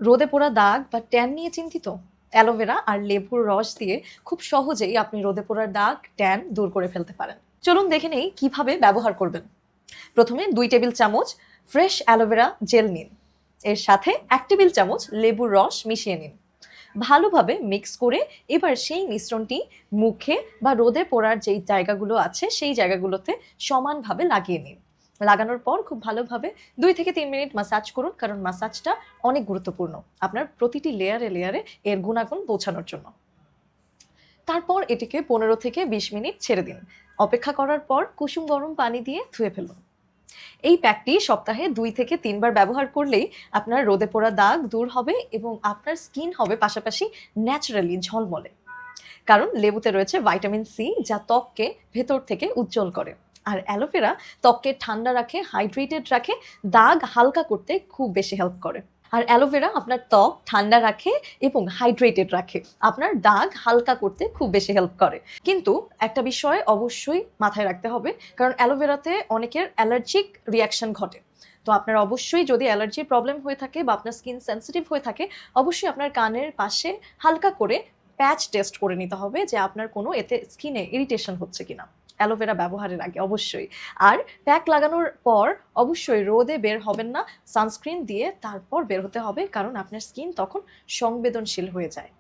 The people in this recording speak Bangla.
রোদে পোড়া দাগ বা ট্যান নিয়ে চিন্তিত? অ্যালোভেরা আর লেবুর রস দিয়ে খুব সহজেই আপনি রোদে পোড়ার দাগ, ট্যান দূর করে ফেলতে পারেন। চলুন দেখে নেই কিভাবে ব্যবহার করবেন। প্রথমে 2 টেবিল চামচ ফ্রেশ অ্যালোভেরা জেল নিন। এর সাথে 1 টেবিল চামচ লেবুর রস মিশিয়ে নিন। ভালোভাবে মিক্স করে এবার সেই মিশ্রণটি মুখে বা রোদে পোড়ার যেই জায়গাগুলো আছে সেই জায়গাগুলোতে সমানভাবে লাগিয়ে নিন। লাগানোর পর খুব ভালোভাবে 2 থেকে 3 মিনিট ম্যাসাজ করুন, কারণ ম্যাসাজটা অনেক গুরুত্বপূর্ণ আপনার প্রতিটি লেয়ারে লেয়ারে এর গুণাগুণ পৌঁছানোর জন্য। তারপর এটিকে 15 থেকে 20 মিনিট ছেড়ে দিন। অপেক্ষা করার পর কুসুম গরম পানি দিয়ে ধুয়ে ফেলুন। এই প্যাকটি সপ্তাহে 2 থেকে 3 বার ব্যবহার করলেই আপনার রোদে পোড়া দাগ দূর হবে এবং আপনার স্কিন হবে পাশাপাশি ন্যাচারালি ঝলমলে। কারণ লেবুতে রয়েছে ভাইটামিন সি, যা ত্বককে ভেতর থেকে উজ্জ্বল করে। আর অ্যালোভেরা ত্বককে ঠান্ডা রাখে, হাইড্রেটেড রাখে, দাগ হালকা করতে খুব বেশি হেল্প করে। আর অ্যালোভেরা আপনার ত্বক ঠান্ডা রাখে এবং হাইড্রেটেড রাখে, আপনার দাগ হালকা করতে খুব বেশি হেল্প করে। কিন্তু একটা বিষয় অবশ্যই মাথায় রাখতে হবে, কারণ অ্যালোভেরাতে অনেকের অ্যালার্জিক রিয়াকশন ঘটে। তো আপনার অবশ্যই যদি অ্যালার্জির প্রবলেম হয়ে থাকে বা আপনার স্কিন সেন্সিটিভ হয়ে থাকে, অবশ্যই আপনার কানের পাশে হালকা করে প্যাচ টেস্ট করে নিতে হবে যে আপনার কোনো এতে স্কিনে ইরিটেশন হচ্ছে কিনা অ্যালোভেরা ব্যবহারের আগে অবশ্যই। আর প্যাক লাগানোর পর অবশ্যই রোদে বের হবেন না, সানস্ক্রিন দিয়ে তারপর বের হতে হবে, কারণ আপনার স্কিন তখন সংবেদনশীল হয়ে যায়।